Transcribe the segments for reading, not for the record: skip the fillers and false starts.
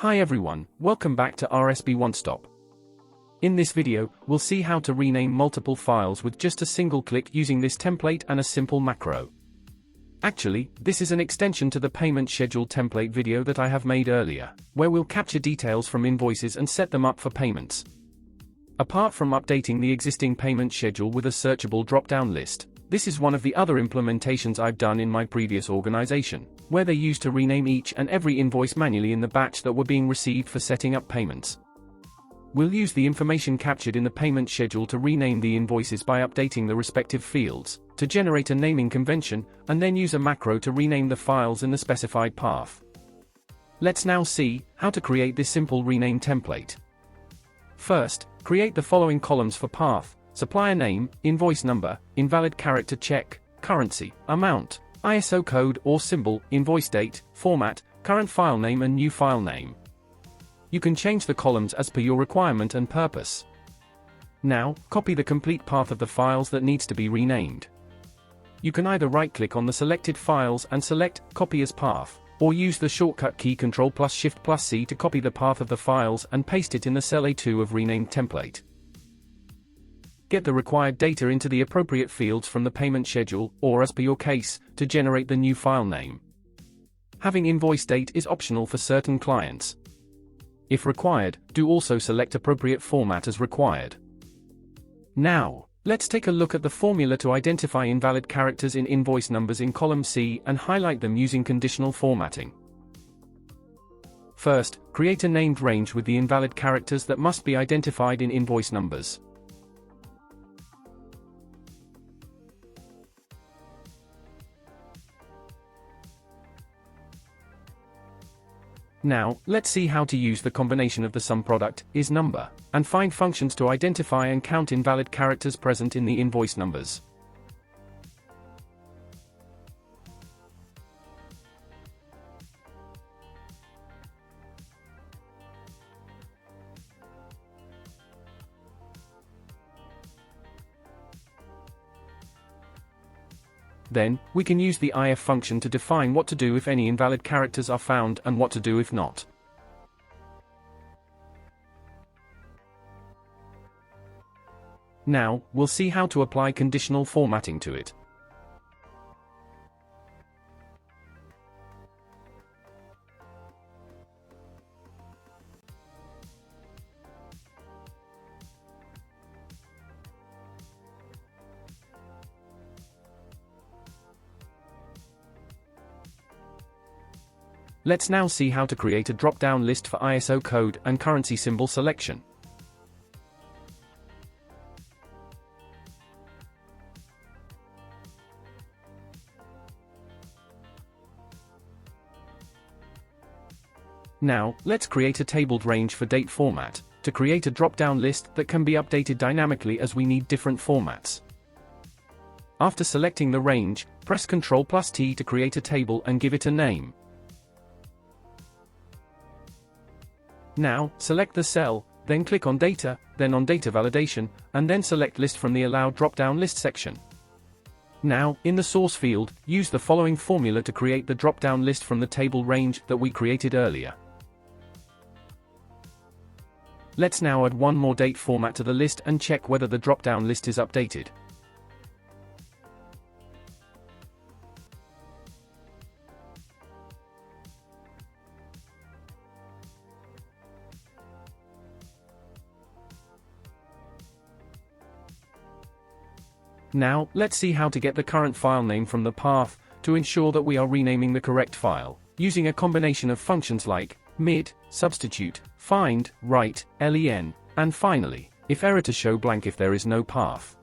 Hi everyone, welcome back to RSBOneStop. In this video, we'll see how to rename multiple files with just a single click using this template and a simple macro. Actually, this is an extension to the payment schedule template video that I have made earlier, where we'll capture details from invoices and set them up for payments. Apart from updating the existing payment schedule with a searchable drop-down list, this is one of the other implementations I've done in my previous organization, where they used to rename each and every invoice manually in the batch that were being received for setting up payments. We'll use the information captured in the payment schedule to rename the invoices by updating the respective fields, to generate a naming convention, and then use a macro to rename the files in the specified path. Let's now see how to create this simple rename template. First, create the following columns for path: supplier name, invoice number, invalid character check, currency, amount, ISO code or symbol, invoice date, format, current file name and new file name. You can change the columns as per your requirement and purpose. Now, copy the complete path of the files that needs to be renamed. You can either right-click on the selected files and select Copy as Path, or use the shortcut key Ctrl+Shift+C to copy the path of the files and paste it in the cell A2 of Renamed template. Get the required data into the appropriate fields from the payment schedule, or as per your case, to generate the new file name. Having invoice date is optional for certain clients. If required, do also select appropriate format as required. Now, let's take a look at the formula to identify invalid characters in invoice numbers in column C and highlight them using conditional formatting. First, create a named range with the invalid characters that must be identified in invoice numbers. Now, let's see how to use the combination of the sum product, is number, and find functions to identify and count invalid characters present in the invoice numbers. Then, we can use the if function to define what to do if any invalid characters are found and what to do if not. Now, we'll see how to apply conditional formatting to it. Let's now see how to create a drop-down list for ISO code and currency symbol selection. Now, let's create a tabled range for date format, to create a drop-down list that can be updated dynamically as we need different formats. After selecting the range, press Ctrl+T to create a table and give it a name. Now, select the cell, then click on Data, then on Data Validation, and then select List from the Allow drop-down list section. Now, in the source field, use the following formula to create the drop-down list from the table range that we created earlier. Let's now add one more date format to the list and check whether the drop-down list is updated. Now, let's see how to get the current file name from the path, to ensure that we are renaming the correct file, using a combination of functions like mid, substitute, find, write, len, and finally, if error to show blank if there is no path.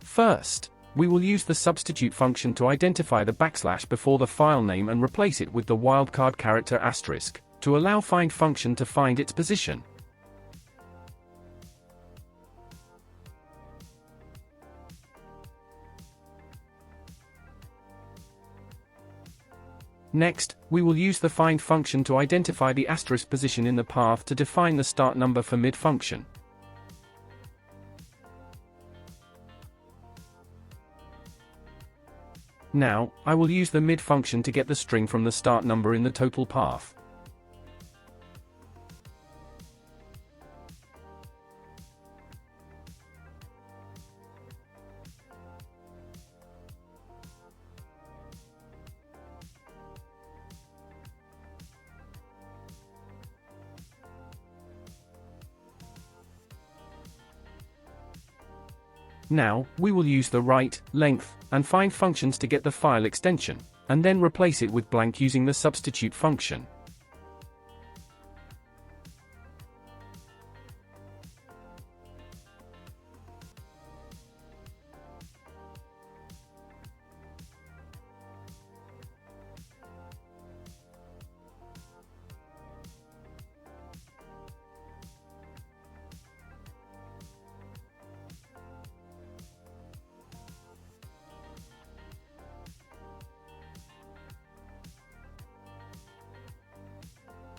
First, we will use the substitute function to identify the backslash before the file name and replace it with the wildcard character asterisk, to allow find function to find its position. Next, we will use the find function to identify the asterisk position in the path to define the start number for mid function. Now, I will use the mid function to get the string from the start number in the total path. Now, we will use the write, length, and find functions to get the file extension, and then replace it with blank using the substitute function.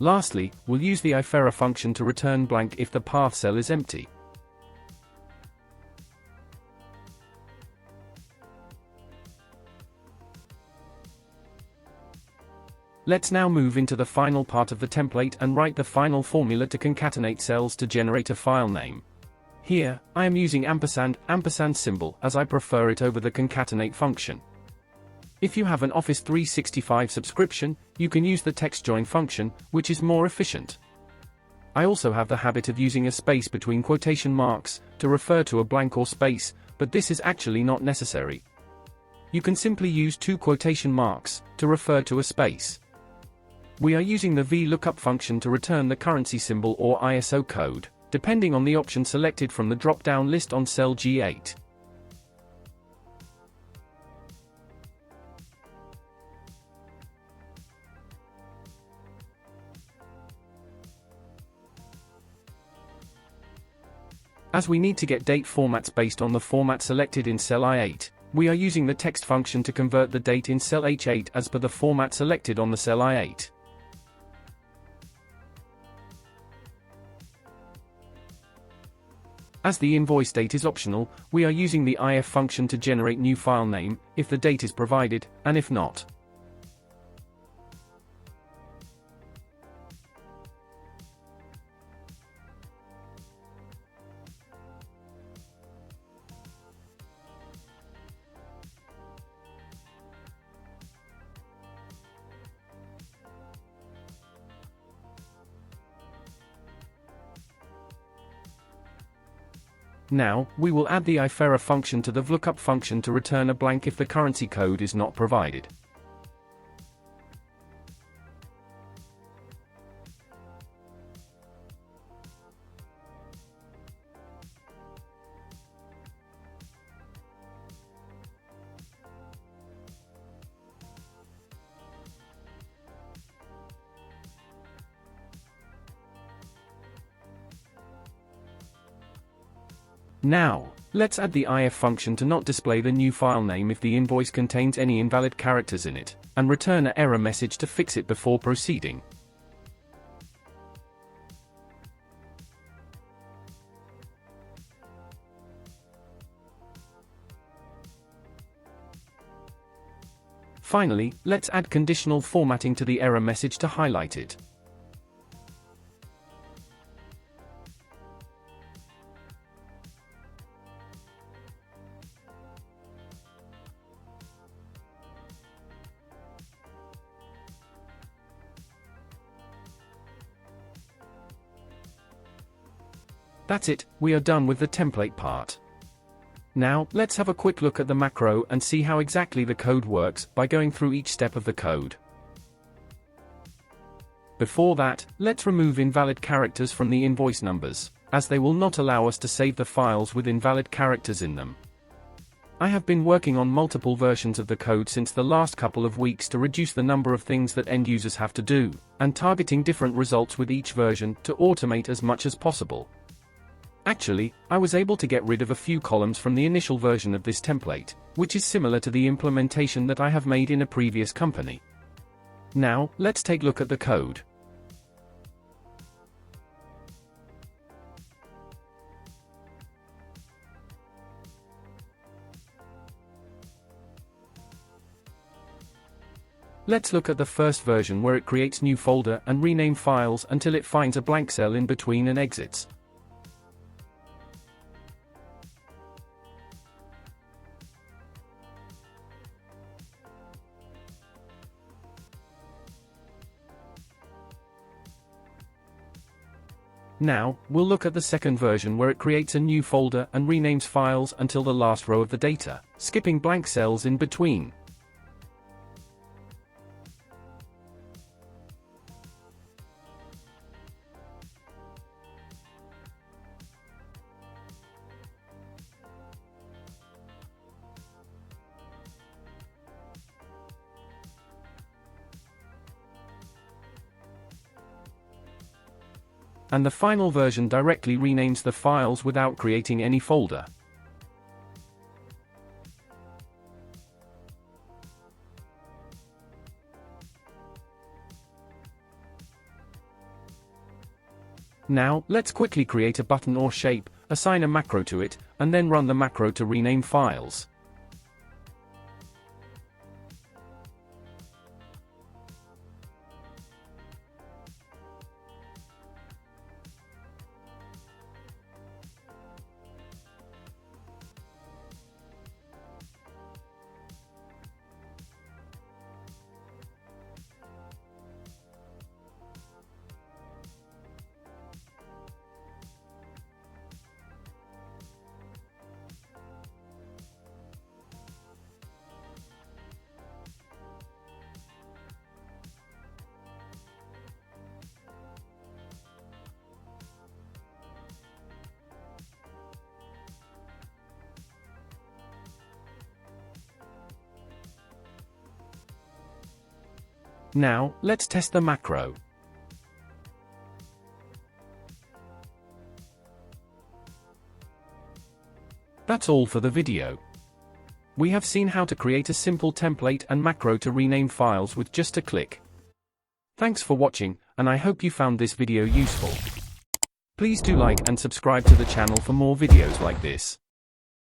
Lastly, we'll use the ifera function to return blank if the path cell is empty. Let's now move into the final part of the template and write the final formula to concatenate cells to generate a file name. Here, I am using ampersand symbol as I prefer it over the concatenate function. If you have an Office 365 subscription, you can use the text join function, which is more efficient. I also have the habit of using a space between quotation marks to refer to a blank or space, but this is actually not necessary. You can simply use two quotation marks to refer to a space. We are using the VLOOKUP function to return the currency symbol or ISO code, depending on the option selected from the drop-down list on cell G8. As we need to get date formats based on the format selected in cell I8, we are using the text function to convert the date in cell H8 as per the format selected on the cell I8. As the invoice date is optional, we are using the if function to generate new file name, if the date is provided, and if not. Now, we will add the ifera function to the VLOOKUP function to return a blank if the currency code is not provided. Now, let's add the if function to not display the new file name if the invoice contains any invalid characters in it, and return an error message to fix it before proceeding. Finally, let's add conditional formatting to the error message to highlight it. That's it, we are done with the template part. Now, let's have a quick look at the macro and see how exactly the code works by going through each step of the code. Before that, let's remove invalid characters from the invoice numbers, as they will not allow us to save the files with invalid characters in them. I have been working on multiple versions of the code since the last couple of weeks to reduce the number of things that end users have to do, and targeting different results with each version to automate as much as possible. Actually, I was able to get rid of a few columns from the initial version of this template, which is similar to the implementation that I have made in a previous company. Now, let's take a look at the code. Let's look at the first version where it creates new folder and rename files until it finds a blank cell in between and exits. Now, we'll look at the second version where it creates a new folder and renames files until the last row of the data, skipping blank cells in between. And the final version directly renames the files without creating any folder. Now, let's quickly create a button or shape, assign a macro to it, and then run the macro to rename files. Now, let's test the macro. That's all for the video. We have seen how to create a simple template and macro to rename files with just a click. Thanks for watching, and I hope you found this video useful. Please do like and subscribe to the channel for more videos like this.